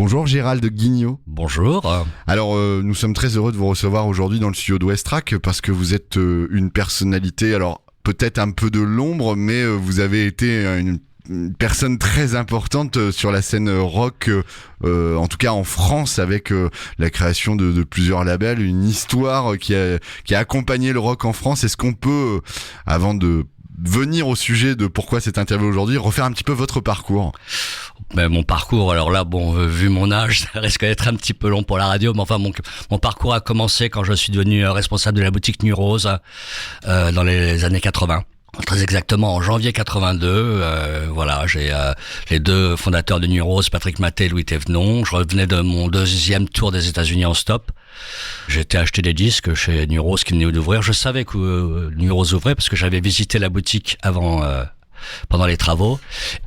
Bonjour Gérald Guignot. Bonjour. Alors nous sommes très heureux de vous recevoir aujourd'hui dans le studio d'Ouest Track parce que vous êtes une personnalité, alors peut-être un peu de l'ombre, mais vous avez été une personne très importante sur la scène rock, en tout cas en France, avec la création de plusieurs labels, une histoire qui a accompagné le rock en France. Est-ce qu'on peut, avant de venir au sujet de pourquoi cette interview aujourd'hui, refaire un petit peu votre parcours? Mon parcours, alors là, vu mon âge, ça risque d'être un petit peu long pour la radio, mais enfin, mon parcours a commencé quand je suis devenu responsable de la boutique New Rose, dans les années 80. Très exactement en janvier 82, j'ai les deux fondateurs de New Rose, Patrick Maté et Louis Thévenon. Je revenais de mon deuxième tour des États-Unis en stop. J'étais acheté des disques chez New Rose qui venait d'ouvrir. Je savais que New Rose ouvrait parce que j'avais visité la boutique pendant les travaux.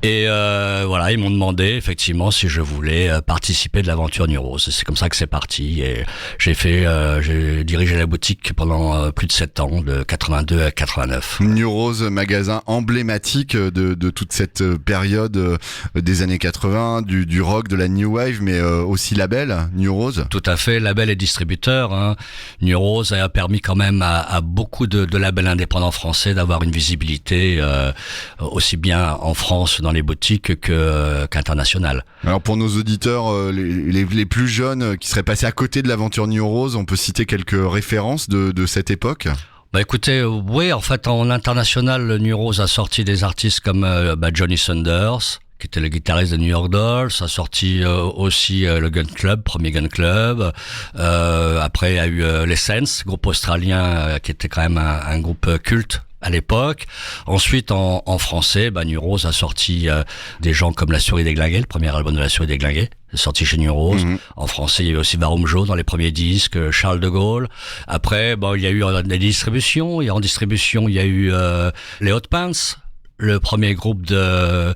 Et ils m'ont demandé effectivement si je voulais participer de l'aventure New Rose. C'est comme ça que c'est parti. Et j'ai dirigé la boutique pendant plus de 7 ans, de 82 à 89. New Rose, magasin emblématique de toute cette période des années 80, du rock, de la new wave, mais aussi label, New Rose. Tout à fait, label et distributeur. New Rose a permis quand même à beaucoup de labels indépendants français d'avoir une visibilité aussi bien en France dans les boutiques qu'international. Alors pour nos auditeurs les plus jeunes qui seraient passés à côté de l'aventure New Rose, on peut citer quelques références de cette époque? Écoutez, oui, en fait en international, New Rose a sorti des artistes comme Johnny Thunders, qui était le guitariste de New York Dolls, a sorti aussi le Gun Club, premier Gun Club. Après il y a eu les Sense, groupe australien qui était quand même un groupe culte à l'époque. Ensuite, en français, New Rose a sorti des gens comme La Souris Déglinguée, le premier album de La Souris Déglinguée, sorti chez New Rose. En français, il y a eu aussi Barum Joe dans les premiers disques, Charles de Gaulle. Après, il y a eu des distributions. En distribution, il y a eu les Hot Pants, le premier groupe de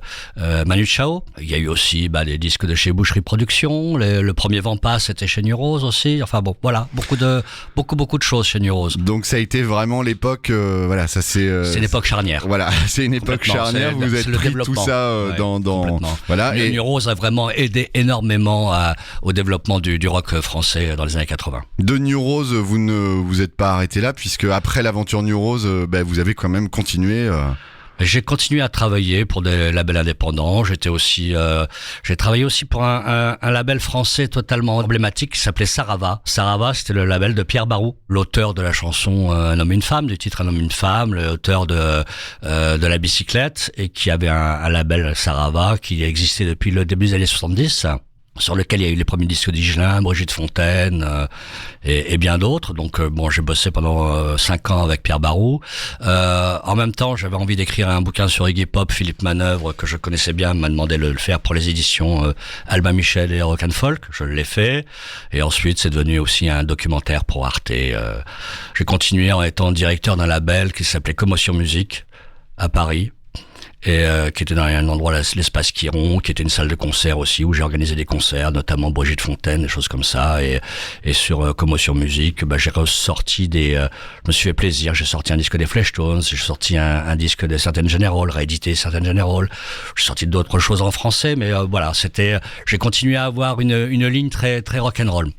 Manu Chao. Il y a eu aussi des disques de chez Boucherie Productions. Le premier Vampas, c'était chez New Rose aussi. Enfin voilà, beaucoup de choses chez New Rose. Donc ça a été vraiment l'époque, ça c'est... c'est l'époque charnière. Voilà, c'est une époque charnière. Vous êtes pris tout ça dans voilà. Et New Rose a vraiment aidé énormément au développement du rock français dans les années 80. De New Rose, vous ne vous êtes pas arrêté là, puisque après l'aventure New Rose, vous avez quand même continué... J'ai continué à travailler pour des labels indépendants. J'ai travaillé aussi pour un label français totalement emblématique qui s'appelait Sarava. Sarava, c'était le label de Pierre Barou, l'auteur de la chanson Un homme, une femme, du titre Un homme, une femme, l'auteur de La bicyclette, et qui avait un label Sarava qui existait depuis le début des années 70. Sur lequel il y a eu les premiers disques d'Higelin, Brigitte Fontaine et bien d'autres. Donc j'ai bossé pendant 5 ans avec Pierre Barou. En même temps, j'avais envie d'écrire un bouquin sur Iggy Pop. Philippe Manœuvre, que je connaissais bien, m'a demandé de le faire pour les éditions Albin Michel et Rock and Folk. Je l'ai fait. Et ensuite, c'est devenu aussi un documentaire pour Arte. J'ai continué en étant directeur d'un label qui s'appelait Commotion Musique à Paris. Et qui était dans un endroit, l'espace Quiron, qui était une salle de concert aussi, où j'ai organisé des concerts, notamment Brigitte Fontaine, des choses comme ça. Et sur Commotion Musique, j'ai ressorti je me suis fait plaisir, j'ai sorti un disque des Fleshtones, j'ai sorti un disque de Certain General, réédité Certain General, j'ai sorti d'autres choses en français, mais j'ai continué à avoir une ligne très, très rock'n'roll.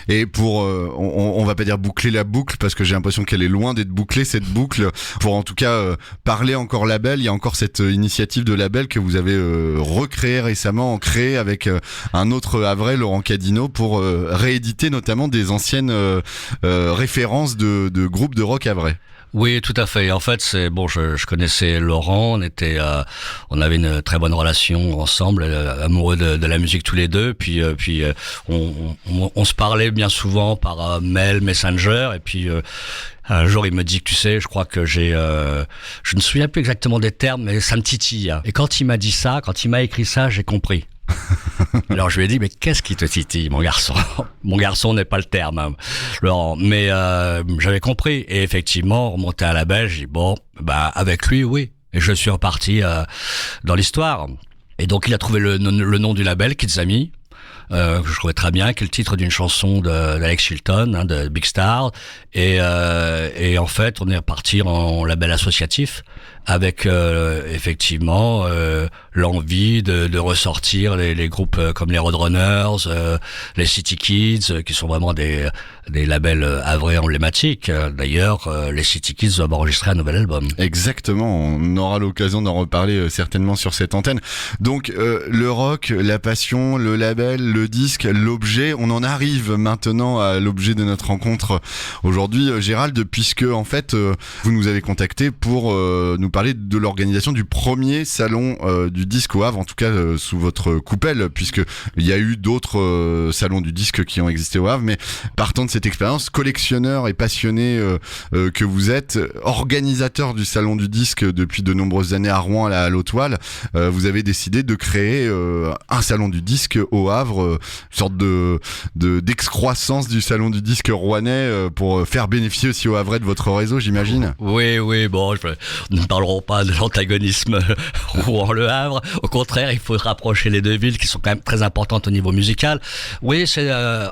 Et pour, on va pas dire boucler la boucle, parce que j'ai l'impression qu'elle est loin d'être bouclée, cette boucle, pour en tout cas parler encore label. Il y a encore cette initiative de label que vous avez recréée récemment, créée avec un autre havrais, Laurent Cadino, pour rééditer notamment des anciennes références de groupes de rock havrais. Oui, tout à fait. En fait, je connaissais Laurent, on avait une très bonne relation ensemble, amoureux de la musique tous les deux, puis on se parlait bien souvent par mail, Messenger, et puis un jour il me dit que tu sais, je crois que je ne me souviens plus exactement des termes, mais ça me titille. Et quand il m'a dit ça, quand il m'a écrit ça, j'ai compris. Alors je lui ai dit, mais qu'est-ce qui te titille, mon garçon? Mon garçon n'est pas le terme, Laurent. Mais j'avais compris. Et effectivement, remonté à la label, j'ai dit, avec lui, oui. Et je suis reparti dans l'histoire. Et donc il a trouvé le nom du label, Kids Amis. que je trouvais très bien, qui est le titre d'une chanson d'Alex Chilton, de Big Star. Et en fait, on est reparti en label associatif avec effectivement l'envie de ressortir les groupes comme les Roadrunners, les City Kids, qui sont vraiment des labels havrais emblématiques. D'ailleurs, les City Kids doivent enregistrer un nouvel album. Exactement, on aura l'occasion d'en reparler certainement sur cette antenne. Donc le rock, la passion, le label, le disque, l'objet, on en arrive maintenant à l'objet de notre rencontre aujourd'hui, Gérald, puisque en fait vous nous avez contacté pour nous parler de l'organisation du premier salon du disque au Havre, en tout cas sous votre coupelle, puisque il y a eu d'autres salons du disque qui ont existé au Havre, mais partant de cette expérience, collectionneur et passionné que vous êtes, organisateur du salon du disque depuis de nombreuses années à Rouen, à l'Autoile, vous avez décidé de créer un salon du disque au Havre, une sorte d'excroissance du salon du disque rouennais pour faire bénéficier aussi au Havrais de votre réseau, j'imagine. Oui, bon, nous ne parlerons pas de l'antagonisme Rouen-Le Havre. Au contraire, il faut rapprocher les deux villes qui sont quand même très importantes au niveau musical. Oui,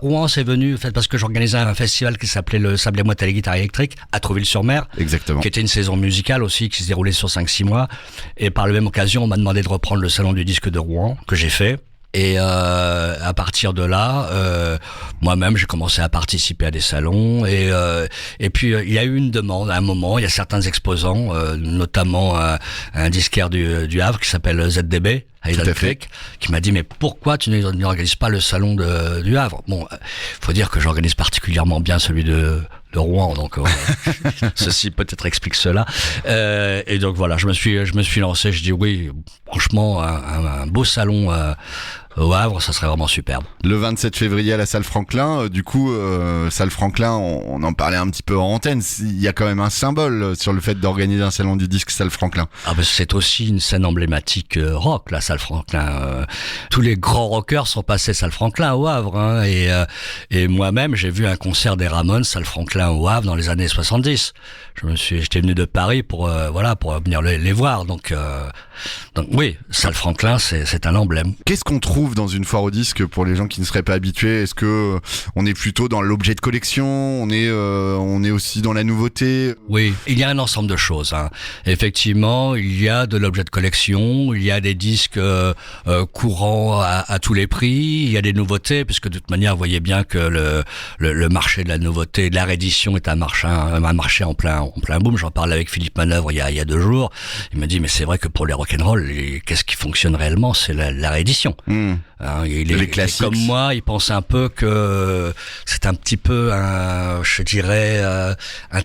Rouen, c'est venu en fait parce que j'organisais un festival qui s'appelait le Sable et Mouette à la guitare électrique à Trouville-sur-Mer. Exactement. Qui était une saison musicale aussi qui se déroulait sur 5-6 mois. Et par la même occasion, on m'a demandé de reprendre le salon du disque de Rouen, que j'ai fait. Et à partir de là, moi-même, j'ai commencé à participer à des salons. Et puis, il y a eu une demande à un moment. Il y a certains exposants, notamment un disquaire du Havre qui s'appelle ZDB, Aidan Fleck, qui m'a dit mais pourquoi tu n'organises pas le salon du Havre? Bon, faut dire que j'organise particulièrement bien celui de Rouen, donc ceci peut-être explique cela. Et donc voilà, je me suis lancé. Je dis oui, franchement, un beau salon au Havre, ça serait vraiment superbe. Le 27 février à la salle Franklin, du coup, salle Franklin, on en parlait un petit peu en antenne, il y a quand même un symbole sur le fait d'organiser un salon du disque salle Franklin. Ah ben c'est aussi une scène emblématique rock, la salle Franklin. Tous les grands rockers sont passés salle Franklin au Havre, hein, et moi-même j'ai vu un concert des Ramones salle Franklin au Havre dans les années 70. J'étais venu de Paris pour venir les voir, donc oui, salle Franklin c'est un emblème. Qu'est-ce qu'on trouve dans une foire au disque pour les gens qui ne seraient pas habitués? Est-ce que on est plutôt dans l'objet de collection? On est aussi dans la nouveauté? Oui, il y a un ensemble de choses, hein. Effectivement, il y a de l'objet de collection, il y a des disques courants à tous les prix, il y a des nouveautés, puisque de toute manière, vous voyez bien que le marché de la nouveauté, de la réédition est un marché en plein boom. J'en parlais avec Philippe Manœuvre il y a 2 jours. Il me dit mais c'est vrai que pour les rock'n'roll, qu'est-ce qui fonctionne réellement? C'est la réédition. Hein, les classiques. Comme moi, il pense un peu que c'est un petit peu un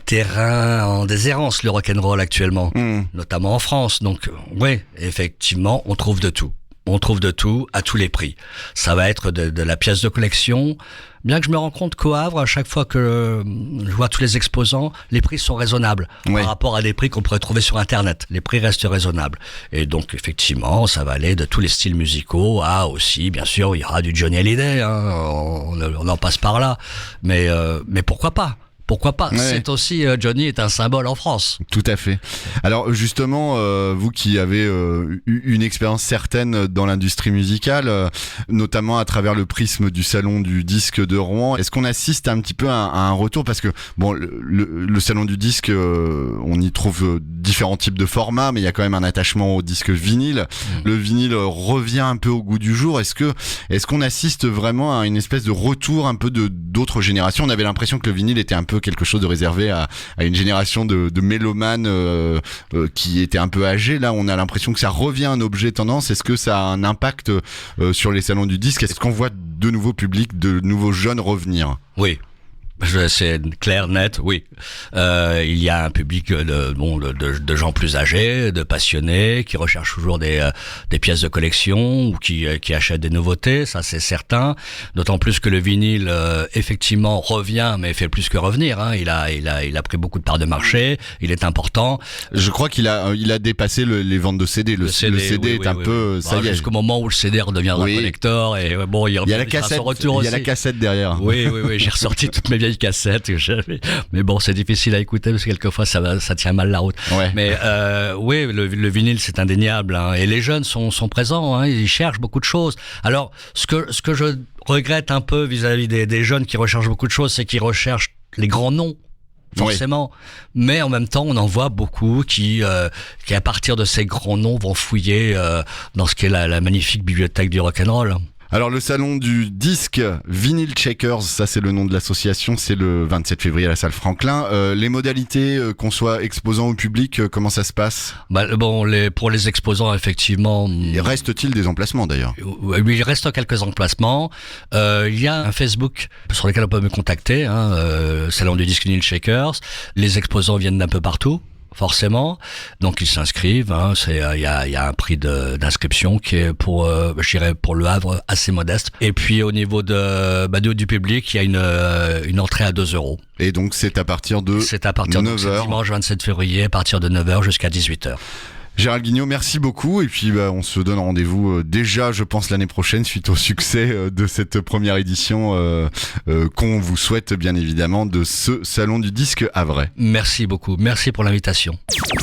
terrain en déshérence, le rock'n'roll actuellement, notamment en France. Donc, oui, effectivement, on trouve de tout. On trouve de tout à tous les prix. Ça va être de la pièce de collection. Bien que je me rends compte qu'au Havre, à chaque fois que je vois tous les exposants, les prix sont raisonnables par rapport à des prix qu'on pourrait trouver sur Internet. Les prix restent raisonnables. Et donc, effectivement, ça va aller de tous les styles musicaux à aussi, bien sûr, il y aura du Johnny Hallyday, hein, on en passe par là. Mais pourquoi pas? Pourquoi pas? Ouais. C'est aussi, Johnny est un symbole en France. Tout à fait. Alors justement, vous qui avez eu une expérience certaine dans l'industrie musicale, notamment à travers le prisme du salon du disque de Rouen, est-ce qu'on assiste un petit peu à un retour? Parce que bon, le salon du disque, on y trouve différents types de formats, mais il y a quand même un attachement au disque vinyle. Le vinyle revient un peu au goût du jour. Est-ce qu'on assiste vraiment à une espèce de retour un peu d'autres générations? On avait l'impression que le vinyle était un peu quelque chose de réservé à une génération de mélomanes qui étaient un peu âgés. Là, on a l'impression que ça revient un objet tendance. Est-ce que ça a un impact sur les salons du disque? Est-ce qu'on voit de nouveaux publics, de nouveaux jeunes revenir? Oui. C'est clair, net, oui. Il y a un public de gens plus âgés, de passionnés, qui recherchent toujours des pièces de collection ou qui achètent des nouveautés, ça c'est certain. D'autant plus que le vinyle, effectivement, revient, mais fait plus que revenir, hein. Il a pris beaucoup de parts de marché, il est important. Je crois qu'il a dépassé les ventes de CD. Le CD est un peu, ça y est. Jusqu'au moment où le CD redeviendra collector, et bon, il y a la cassette, retour aussi. Il y a la cassette derrière. Oui, j'ai ressorti toutes mes vieilles vieille cassette que j'avais. Mais bon, c'est difficile à écouter parce que quelquefois ça tient mal la route. Ouais. Mais oui, le vinyle c'est indéniable, hein. Et les jeunes sont présents, hein. Ils cherchent beaucoup de choses. Alors ce que je regrette un peu vis-à-vis des jeunes qui recherchent beaucoup de choses, c'est qu'ils recherchent les grands noms. Forcément, mais en même temps, on en voit beaucoup qui à partir de ces grands noms vont fouiller dans ce qu'est la magnifique bibliothèque du rock'n'roll. Alors le salon du disque Vinyl Checkers, ça c'est le nom de l'association, c'est le 27 février à la salle Franklin. Les modalités, qu'on soit exposant ou public, comment ça se passe ? Bon, pour les exposants, effectivement... Reste-t-il des emplacements d'ailleurs ? Oui, il reste quelques emplacements. Il y a un Facebook sur lequel on peut me contacter, hein, salon du disque Vinyl Checkers. Les exposants viennent d'un peu partout. Forcément, donc ils s'inscrivent. Hein, il y a un prix d'inscription qui est pour le Havre assez modeste. Et puis au niveau du public, il y a une entrée à 2 €. Et donc c'est à partir de 9h. Dimanche 27 février, à partir de 9h jusqu'à 18h. Gérald Guignot, merci beaucoup. Et puis on se donne rendez-vous déjà, je pense, l'année prochaine suite au succès de cette première édition qu'on vous souhaite bien évidemment de ce salon du disque havrais. Merci beaucoup. Merci pour l'invitation.